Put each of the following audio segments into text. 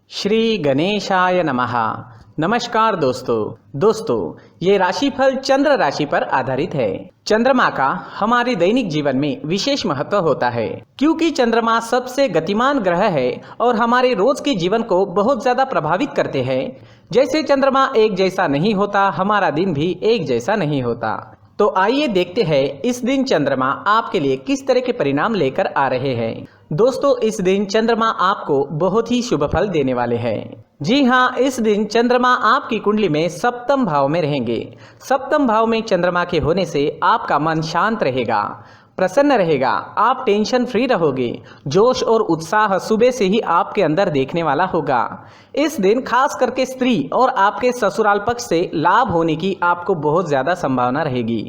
श्री गणेशाय नमः। नमस्कार दोस्तों ये राशिफल चंद्र राशि पर आधारित है। चंद्रमा का हमारे दैनिक जीवन में विशेष महत्व होता है क्योंकि चंद्रमा सबसे गतिमान ग्रह है और हमारे रोज के जीवन को बहुत ज्यादा प्रभावित करते हैं। जैसे चंद्रमा एक जैसा नहीं होता, हमारा दिन भी एक जैसा नहीं होता। तो आइए देखते हैं इस दिन चंद्रमा आपके लिए किस तरह के परिणाम लेकर आ रहे हैं। दोस्तों, इस दिन चंद्रमा आपको बहुत ही शुभ फल देने वाले हैं। जी हाँ, इस दिन चंद्रमा आपकी कुंडली में सप्तम भाव में रहेंगे। सप्तम भाव में चंद्रमा के होने से आपका मन शांत रहेगा, प्रसन्न रहेगा, आप टेंशन फ्री रहोगे। जोश और उत्साह सुबह से ही आपके अंदर देखने वाला होगा। इस दिन खास करके स्त्री और आपके ससुराल पक्ष से लाभ होने की आपको बहुत ज्यादा संभावना रहेगी।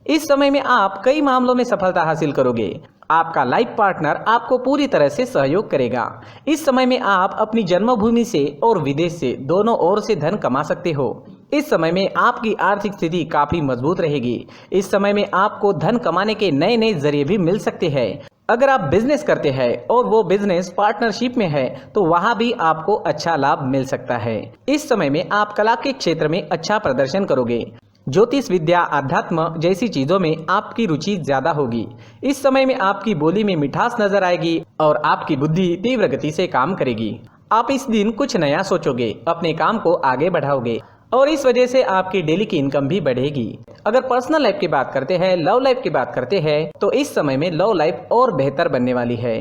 इस समय में आप कई मामलों में सफलता हासिल करोगे। आपका लाइफ पार्टनर आपको पूरी तरह से सहयोग करेगा। इस समय में आप अपनी जन्मभूमि से और विदेश से दोनों ओर से धन कमा सकते हो। इस समय में आपकी आर्थिक स्थिति काफी मजबूत रहेगी। इस समय में आपको धन कमाने के नए नए जरिए भी मिल सकते हैं। अगर आप बिजनेस करते हैं और वो बिजनेस पार्टनरशिप में है तो वहां भी आपको अच्छा लाभ मिल सकता है। इस समय में आप कला के क्षेत्र में अच्छा प्रदर्शन करोगे। ज्योतिष विद्या, अध्यात्म जैसी चीजों में आपकी रुचि ज्यादा होगी। इस समय में आपकी बोली में मिठास नजर आएगी और आपकी बुद्धि तीव्र गति से काम करेगी। आप इस दिन कुछ नया सोचोगे, अपने काम को आगे बढ़ाओगे और इस वजह से आपकी डेली की इनकम भी बढ़ेगी। अगर पर्सनल लाइफ की बात करते हैं, लव लाइफ की बात करते हैं तो इस समय में लव लाइफ और बेहतर बनने वाली है।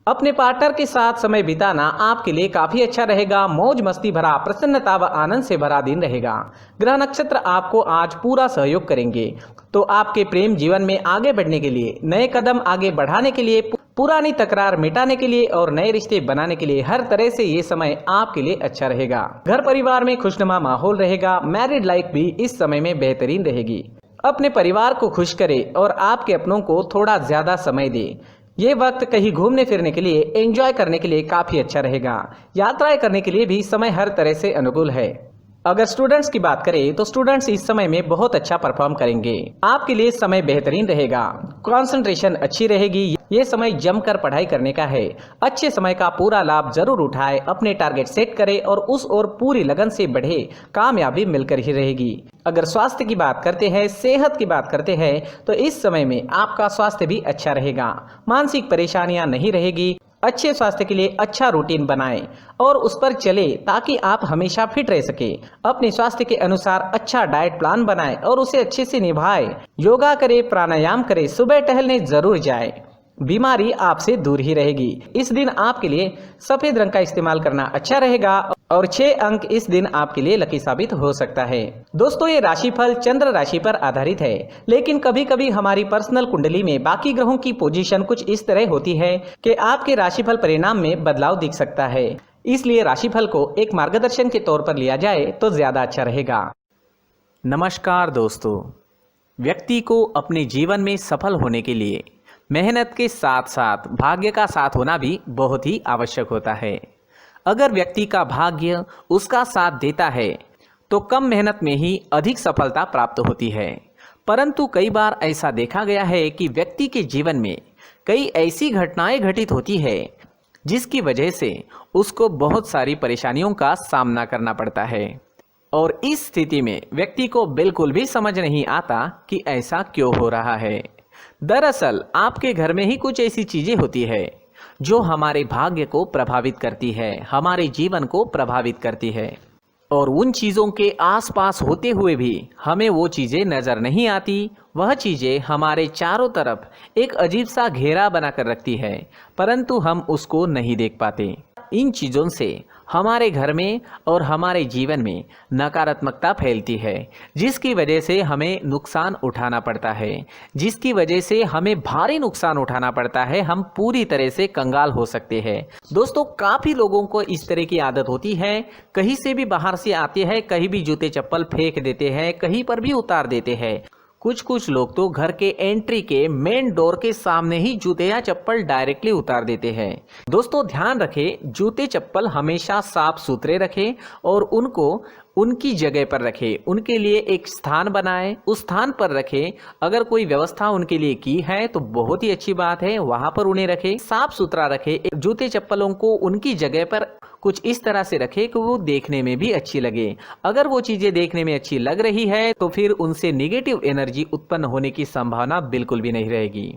अपने पार्टनर के साथ समय बिताना आपके लिए काफी अच्छा रहेगा। मौज मस्ती भरा, प्रसन्नता व आनंद से भरा दिन रहेगा। ग्रह नक्षत्र आपको आज पूरा सहयोग करेंगे। तो आपके प्रेम जीवन में आगे बढ़ने के लिए, नए कदम आगे बढ़ाने के लिए, पुरानी तकरार मिटाने के लिए और नए रिश्ते बनाने के लिए हर तरह से ये समय आपके लिए अच्छा रहेगा। घर परिवार में खुशनुमा माहौल रहेगा। मैरिड लाइफ भी इस समय में बेहतरीन रहेगी। अपने परिवार को खुश करे और आपके अपनों को थोड़ा ज्यादा समय दे। ये वक्त कहीं घूमने फिरने के लिए, एंजॉय करने के लिए काफी अच्छा रहेगा। यात्राएं करने के लिए भी समय हर तरह से अनुकूल है। अगर स्टूडेंट्स की बात करें तो स्टूडेंट्स इस समय में बहुत अच्छा परफॉर्म करेंगे। आपके लिए समय बेहतरीन रहेगा, कंसंट्रेशन अच्छी रहेगी। ये समय जमकर पढ़ाई करने का है। अच्छे समय का पूरा लाभ जरूर उठाए, अपने टारगेट सेट करें और उस ओर पूरी लगन से बढ़े। कामयाबी मिलकर ही रहेगी। अगर स्वास्थ्य की बात करते हैं, सेहत की बात करते हैं तो इस समय में आपका स्वास्थ्य भी अच्छा रहेगा। मानसिक परेशानियां नहीं रहेगी। अच्छे स्वास्थ्य के लिए अच्छा रूटीन बनाएं और उस पर चले ताकि आप हमेशा फिट रह सके। अपने स्वास्थ्य के अनुसार अच्छा डाइट प्लान बनाएं और उसे अच्छे से निभाएं। योगा करें, प्राणायाम करें, सुबह टहलने जरूर जाएं। बीमारी आपसे दूर ही रहेगी। इस दिन आपके लिए सफेद रंग का इस्तेमाल करना अच्छा रहेगा और 6 अंक इस दिन आपके लिए लकी साबित हो सकता है। दोस्तों, ये राशिफल चंद्र राशि पर आधारित है, लेकिन कभी कभी हमारी पर्सनल कुंडली में बाकी ग्रहों की पोजीशन कुछ इस तरह होती है कि आपके राशिफल परिणाम में बदलाव दिख सकता है। इसलिए राशिफल को एक मार्गदर्शन के तौर पर लिया जाए तो ज्यादा अच्छा रहेगा। नमस्कार दोस्तों, व्यक्ति को अपने जीवन में सफल होने के लिए मेहनत के साथ साथ भाग्य का साथ होना भी बहुत ही आवश्यक होता है। अगर व्यक्ति का भाग्य उसका साथ देता है तो कम मेहनत में ही अधिक सफलता प्राप्त होती है। परंतु कई बार ऐसा देखा गया है कि व्यक्ति के जीवन में कई ऐसी घटनाएं घटित होती है जिसकी वजह से उसको बहुत सारी परेशानियों का सामना करना पड़ता है और इस स्थिति में व्यक्ति को बिल्कुल भी समझ नहीं आता कि ऐसा क्यों हो रहा है। दरअसल आपके घर में ही कुछ ऐसी चीजें होती है जो हमारे भाग्य को प्रभावित करती है, हमारे जीवन को प्रभावित करती है और उन चीजों के आसपास होते हुए भी हमें वो चीजें नजर नहीं आती। वह चीजें हमारे चारों तरफ एक अजीब सा घेरा बनाकर रखती है, परंतु हम उसको नहीं देख पाते। इन चीजों से हमारे घर में और हमारे जीवन में नकारात्मकता फैलती है, जिसकी वजह से हमें नुकसान उठाना पड़ता है, जिसकी वजह से हमें भारी नुकसान उठाना पड़ता है। हम पूरी तरह से कंगाल हो सकते हैं। दोस्तों, काफी लोगों को इस तरह की आदत होती है, कहीं से भी बाहर से आते हैं, कहीं भी जूते चप्पल फेंक देते हैं, कहीं पर भी उतार देते हैं। कुछ लोग तो घर के एंट्री के मेन डोर के सामने ही जूते या चप्पल डायरेक्टली उतार देते हैं। दोस्तों, ध्यान रखें, जूते चप्पल हमेशा साफ सुथरे रखें और उनको उनकी जगह पर रखें। उनके लिए एक स्थान बनाएं, उस स्थान पर रखें। अगर कोई व्यवस्था उनके लिए की है तो बहुत ही अच्छी बात है, वहां पर उन्हें रखें, साफ सुथरा रखें। जूते चप्पलों को उनकी जगह पर कुछ इस तरह से रखें कि वो देखने में भी अच्छी लगे। अगर वो चीज़ें देखने में अच्छी लग रही है तो फिर उनसे नेगेटिव एनर्जी उत्पन्न होने की संभावना बिल्कुल भी नहीं रहेगी।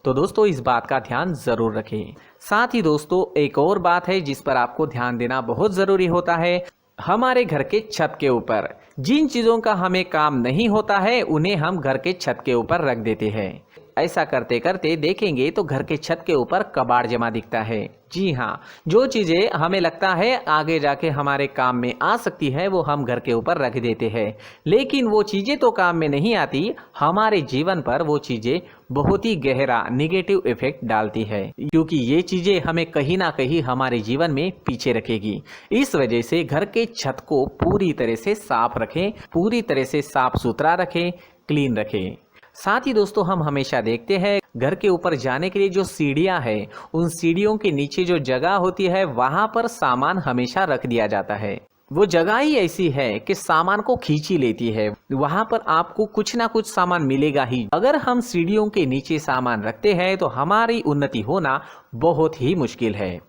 तो दोस्तों इस बात का ध्यान ज़रूर रखें। साथ ही दोस्तों एक और बात है जिस पर आपको ध्यान देना बहुत ज़रूरी होता है। हमारे घर के छत के ऊपर जिन चीज़ों का हमें काम नहीं होता है उन्हें हम घर के छत के ऊपर रख देते हैं। ऐसा करते करते देखेंगे तो घर के छत के ऊपर कबाड़ जमा दिखता है। जी हाँ, जो चीज़ें हमें लगता है आगे जाके हमारे काम में आ सकती है वो हम घर के ऊपर रख देते हैं, लेकिन वो चीज़ें तो काम में नहीं आती, हमारे जीवन पर वो चीज़ें बहुत ही गहरा निगेटिव इफेक्ट डालती है, क्योंकि ये चीज़ें हमें कहीं ना कहीं हमारे जीवन में पीछे रखेगी। इस वजह से घर के छत को पूरी तरह से साफ रखें, पूरी तरह से साफ सुथरा रखें, क्लीन रखें। साथ ही दोस्तों हम हमेशा देखते हैं घर के ऊपर जाने के लिए जो सीढ़ियां हैं, उन सीढ़ियों के नीचे जो जगह होती है वहां पर सामान हमेशा रख दिया जाता है। वो जगह ही ऐसी है कि सामान को खींच ही लेती है, वहां पर आपको कुछ ना कुछ सामान मिलेगा ही। अगर हम सीढ़ियों के नीचे सामान रखते हैं तो हमारी उन्नति होना बहुत ही मुश्किल है।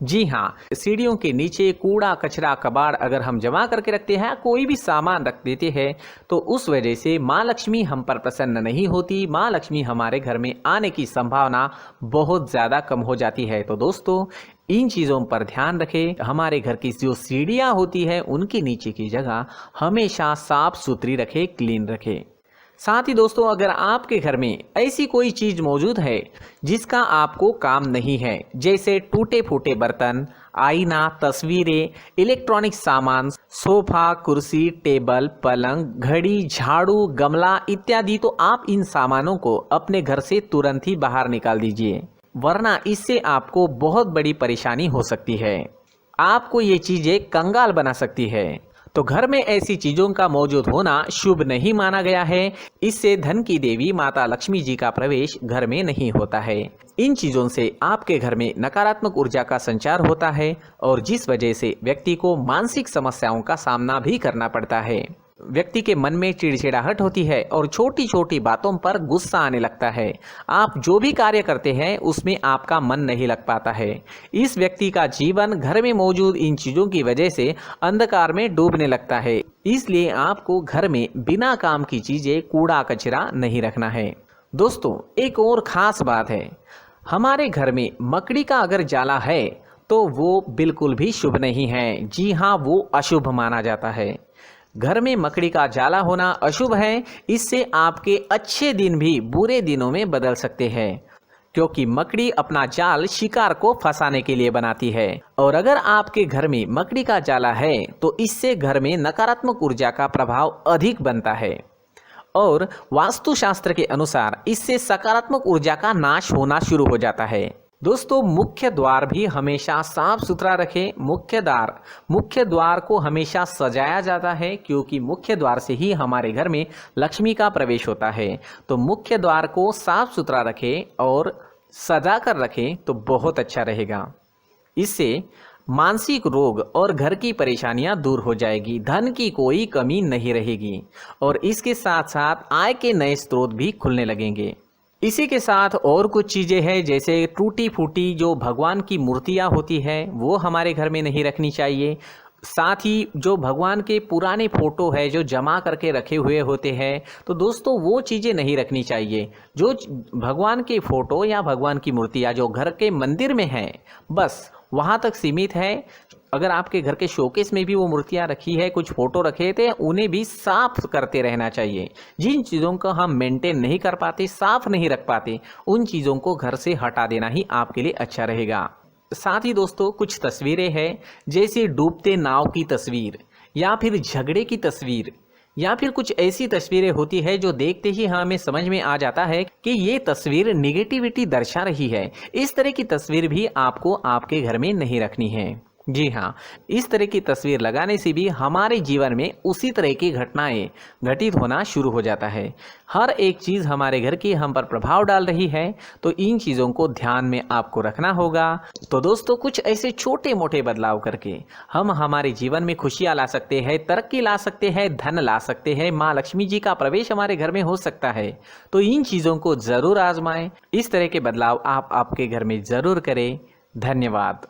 जी हाँ, सीढ़ियों के नीचे कूड़ा कचरा कबाड़ अगर हम जमा करके रखते हैं, कोई भी सामान रख देते हैं, तो उस वजह से माँ लक्ष्मी हम पर प्रसन्न नहीं होती, माँ लक्ष्मी हमारे घर में आने की संभावना बहुत ज़्यादा कम हो जाती है। तो दोस्तों इन चीज़ों पर ध्यान रखें। हमारे घर की जो सीढ़ियाँ होती है उनके नीचे की जगह हमेशा साफ सुथरी रखें, क्लीन रखें। साथ ही दोस्तों अगर आपके घर में ऐसी कोई चीज़ मौजूद है जिसका आपको काम नहीं है, जैसे टूटे फूटे बर्तन, आईना, तस्वीरें, इलेक्ट्रॉनिक सामान, सोफा, कुर्सी, टेबल, पलंग, घड़ी, झाड़ू, गमला इत्यादि, तो आप इन सामानों को अपने घर से तुरंत ही बाहर निकाल दीजिए, वरना इससे आपको बहुत बड़ी परेशानी हो सकती है। आपको ये चीज़ें कंगाल बना सकती है। तो घर में ऐसी चीजों का मौजूद होना शुभ नहीं माना गया है। इससे धन की देवी माता लक्ष्मी जी का प्रवेश घर में नहीं होता है। इन चीजों से आपके घर में नकारात्मक ऊर्जा का संचार होता है और जिस वजह से व्यक्ति को मानसिक समस्याओं का सामना भी करना पड़ता है। व्यक्ति के मन में चिड़चिड़ाहट होती है और छोटी छोटी बातों पर गुस्सा आने लगता है। आप जो भी कार्य करते हैं उसमें आपका मन नहीं लग पाता है। इस व्यक्ति का जीवन घर में मौजूद इन चीज़ों की वजह से अंधकार में डूबने लगता है। इसलिए आपको घर में बिना काम की चीज़ें, कूड़ा कचरा नहीं रखना है। दोस्तों एक और ख़ास बात है, हमारे घर में मकड़ी का अगर जाला है तो वो बिल्कुल भी शुभ नहीं है। जी हाँ, वो अशुभ माना जाता है। घर में मकड़ी का जाला होना अशुभ है। इससे आपके अच्छे दिन भी बुरे दिनों में बदल सकते हैं, क्योंकि मकड़ी अपना जाल शिकार को फंसाने के लिए बनाती है। और अगर आपके घर में मकड़ी का जाला है तो इससे घर में नकारात्मक ऊर्जा का प्रभाव अधिक बनता है और वास्तुशास्त्र के अनुसार इससे सकारात्मक ऊर्जा का नाश होना शुरू हो जाता है। दोस्तों मुख्य द्वार भी हमेशा साफ सुथरा रखें। मुख्य द्वार को हमेशा सजाया जाता है, क्योंकि मुख्य द्वार से ही हमारे घर में लक्ष्मी का प्रवेश होता है। तो मुख्य द्वार को साफ सुथरा रखें और सजा कर रखें तो बहुत अच्छा रहेगा। इससे मानसिक रोग और घर की परेशानियां दूर हो जाएगी, धन की कोई कमी नहीं रहेगी और इसके साथ साथ आय के नए स्रोत भी खुलने लगेंगे। इसी के साथ और कुछ चीज़ें हैं, जैसे टूटी फूटी जो भगवान की मूर्तियाँ होती है वो हमारे घर में नहीं रखनी चाहिए। साथ ही जो भगवान के पुराने फोटो है जो जमा करके रखे हुए होते हैं, तो दोस्तों वो चीज़ें नहीं रखनी चाहिए। जो भगवान के फोटो या भगवान की मूर्तियाँ जो घर के मंदिर में हैं बस वहाँ तक सीमित है। अगर आपके घर के शोकेस में भी वो मूर्तियाँ रखी है, कुछ फोटो रखे थे, उन्हें भी साफ करते रहना चाहिए। जिन चीज़ों को हम मेंटेन नहीं कर पाते, साफ नहीं रख पाते, उन चीज़ों को घर से हटा देना ही आपके लिए अच्छा रहेगा। साथ ही दोस्तों कुछ तस्वीरें हैं, जैसे डूबते नाव की तस्वीर या फिर झगड़े की तस्वीर या फिर कुछ ऐसी तस्वीरें होती है जो देखते ही हमें समझ में आ जाता है कि ये तस्वीर निगेटिविटी दर्शा रही है। इस तरह की तस्वीर भी आपको आपके घर में नहीं रखनी है। जी हाँ, इस तरह की तस्वीर लगाने से भी हमारे जीवन में उसी तरह की घटनाएं घटित होना शुरू हो जाता है। हर एक चीज़ हमारे घर की हम पर प्रभाव डाल रही है, तो इन चीज़ों को ध्यान में आपको रखना होगा। तो दोस्तों कुछ ऐसे छोटे मोटे बदलाव करके हम हमारे जीवन में खुशियाँ ला सकते हैं, तरक्की ला सकते हैं, धन ला सकते हैं, माँ लक्ष्मी जी का प्रवेश हमारे घर में हो सकता है। तो इन चीज़ों को ज़रूर आजमाएं। इस तरह के बदलाव आप आपके घर में ज़रूर करें। धन्यवाद।